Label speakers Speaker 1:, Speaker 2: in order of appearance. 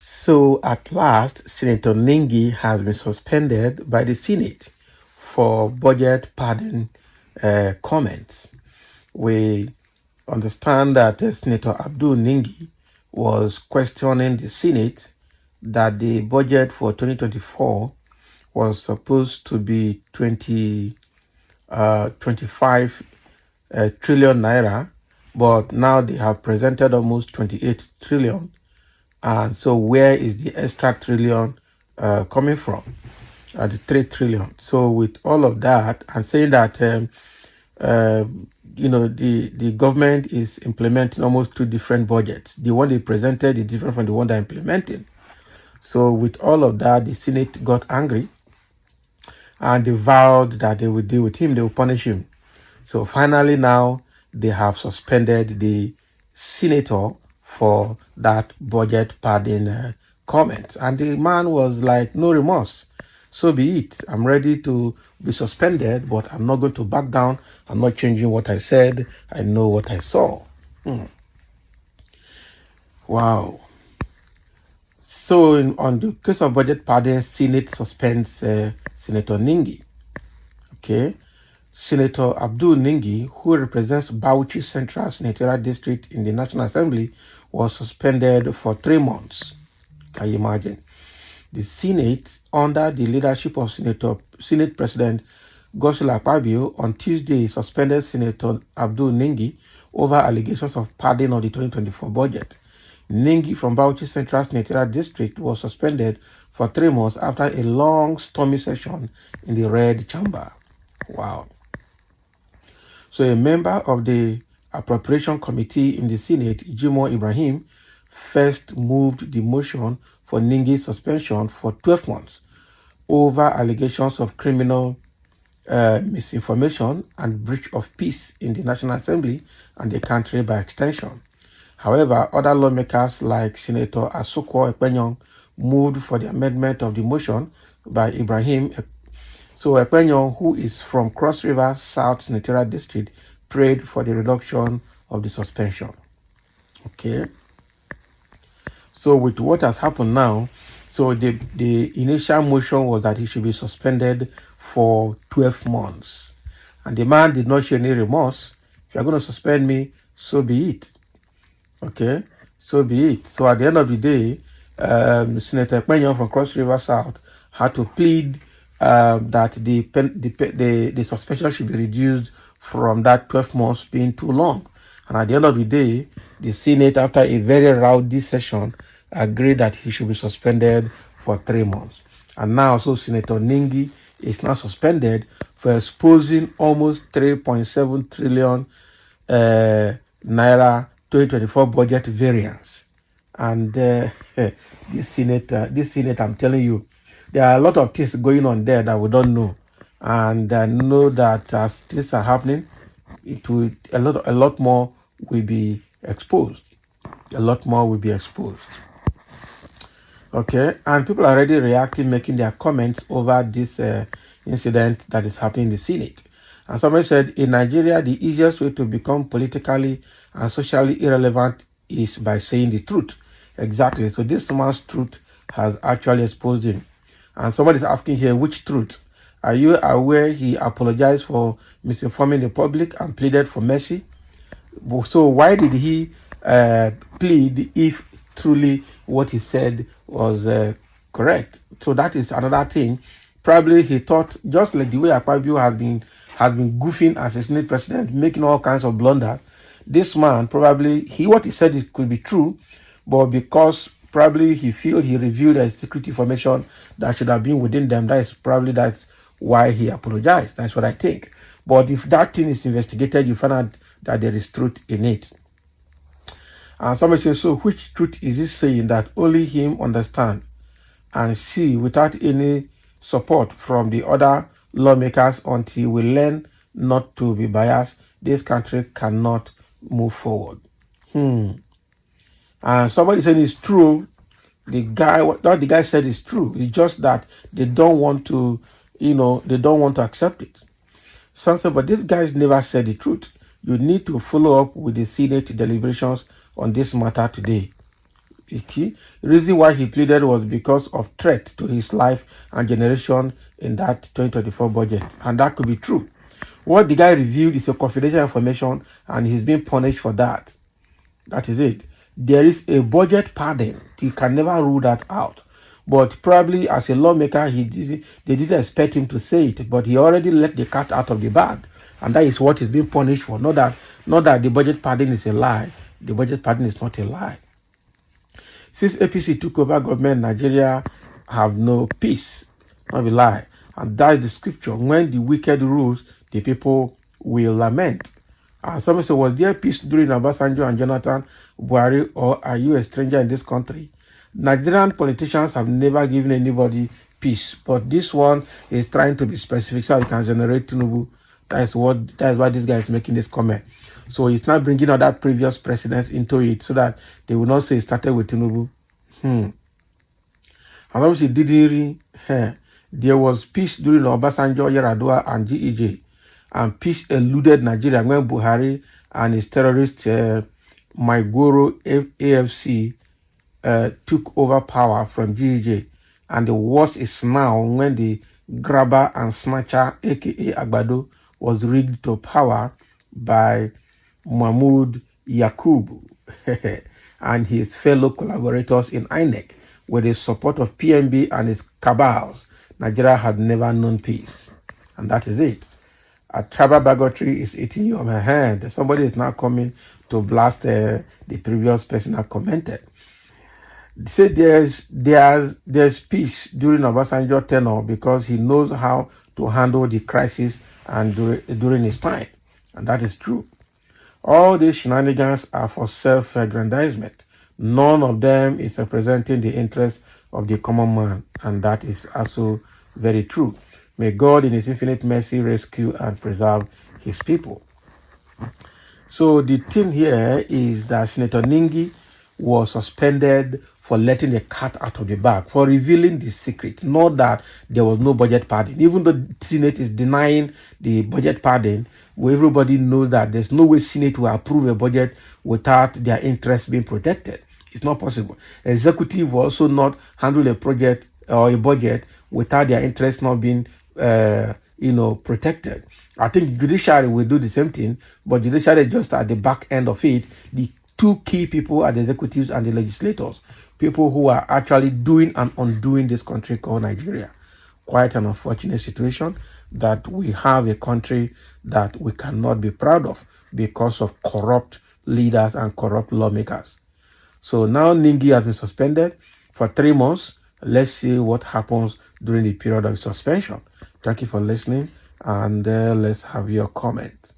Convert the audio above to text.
Speaker 1: So at last, Senator Ningi has been suspended by the Senate for budget padding comments. We understand that Senator Abdul Ningi was questioning the Senate that the budget for 2024 was supposed to be 25 trillion naira, but now they have presented almost 28 trillion. And so where is the extra trillion coming from? The 3 trillion. So with all of that, and saying that, uh, the government is implementing almost two different budgets. The one they presented is different from the one they're implementing. So with all of that, the Senate got angry and they vowed that they would deal with him, they will punish him. So finally now they have suspended the senator for that budget padding comment. And the man was like, no remorse. So be it. I'm ready to be suspended, but I'm not going to back down. I'm not changing what I said. I know what I saw. Wow. So on the case of budget padding, Senate suspends Senator Ningi. Okay. Senator Abdul Ningi, who represents Bauchi Central Senatorial District in the National Assembly, was suspended for 3 months. Can you imagine? The Senate, under the leadership of Senate President Godswill Akpabio, on Tuesday suspended Senator Abdul Ningi over allegations of padding of the 2024 budget. Ningi from Bauchi Central Senatorial District was suspended for 3 months after a long, stormy session in the Red Chamber. Wow. So a member of the Appropriation Committee in the Senate, Jimo Ibrahim, first moved the motion for Ningi's suspension for 12 months over allegations of criminal misinformation and breach of peace in the National Assembly and the country by extension. However, other lawmakers like Senator Asokwo Ekpenyong moved for the amendment of the motion by Ibrahim. So Ekpenyong, who is from Cross River South Senatorial District, prayed for the reduction of the suspension. Okay. So with what has happened now, so the initial motion was that he should be suspended for 12 months. And the man did not show any remorse. If you're going to suspend me, so be it. Okay, so be it. So at the end of the day, Senator Ekpenyong from Cross River South had to plead that the suspension should be reduced from that 12 months being too long. And at the end of the day, the Senate, after a very rowdy session, agreed that he should be suspended for 3 months. And now, so Senator Ningi is now suspended for exposing almost 3.7 trillion naira 2024 budget variance. And this Senate, I'm telling you, there are a lot of things going on there that we don't know. And I know that as things are happening, it will a lot more will be exposed. A lot more will be exposed. Okay, and people are already reacting, making their comments over this incident that is happening in the Senate. And somebody said, in Nigeria, the easiest way to become politically and socially irrelevant is by saying the truth. Exactly. So this man's truth has actually exposed him. And somebody is asking here, which truth? Are you aware he apologized for misinforming the public and pleaded for mercy? So why did he plead if truly what he said was correct? So that is another thing. Probably he thought, just like the way Akpabio has been goofing as a Senate president, making all kinds of blunders. This man probably what he said it could be true, but because probably he feel he revealed a secret information that should have been within them, that's why he apologized. That's what I think. But if that thing is investigated, you find out that there is truth in it. And somebody says, so which truth is he saying that only him understand and see without any support from the other lawmakers until we learn not to be biased? This country cannot move forward. And somebody said it's true. What the guy said is true. It's just that they don't want to, they don't want to accept it. Some say, but this guy's never said the truth. You need to follow up with the Senate deliberations on this matter today. The key reason why he pleaded was because of threat to his life and generation in that 2024 budget. And that could be true. What the guy revealed is a confidential information and he's being punished for that. That is it. There is a budget pardon. You can never rule that out. But probably as a lawmaker, they didn't expect him to say it, but he already let the cat out of the bag. And that is what he's being punished for. Not that the budget pardon is a lie. The budget pardon is not a lie. Since APC took over government, Nigeria have no peace. Not a lie. And that is the scripture. When the wicked rules, the people will lament. Somebody said, was there peace during Obasanjo and Jonathan Buhari, or are you a stranger in this country? Nigerian politicians have never given anybody peace, but this one is trying to be specific so he can generate Tinubu. That is why this guy is making this comment. So he's not bringing other previous presidents into it so that they will not say it started with Tinubu. And obviously, there was peace during Obasanjo, Yar'Adua, and GEJ. And peace eluded Nigeria when Buhari and his terrorist Maigoro AFC took over power from GEJ. And the worst is now when the grabber and snatcher, aka Agbado, was rigged to power by Mahmoud Yakubu and his fellow collaborators in INEC. With the support of PMB and its cabals, Nigeria had never known peace. And that is it. A tribal bigotry is eating you on my hand. Somebody is now coming to blast the previous person that commented. They say there's peace during Obasanjo tenure because he knows how to handle the crisis and during his time. And that is true. All these shenanigans are for self-aggrandizement. None of them is representing the interests of the common man. And that is also very true. May God in his infinite mercy rescue and preserve his people. So the thing here is that Senator Ningi was suspended for letting the cat out of the bag, for revealing the secret, not that there was no budget pardon. Even though the Senate is denying the budget pardon, where everybody knows that there's no way Senate will approve a budget without their interests being protected. It's not possible. Executive will also not handle a project or a budget without their interests not being protected. I think judiciary will do the same thing, but judiciary just at the back end of it. The two key people are the executives and the legislators, people who are actually doing and undoing this country called Nigeria. Quite an unfortunate situation that we have a country that we cannot be proud of because of corrupt leaders and corrupt lawmakers. So now Ningi has been suspended for 3 months. Let's see what happens during the period of suspension. Thank you for listening, and let's have your comment.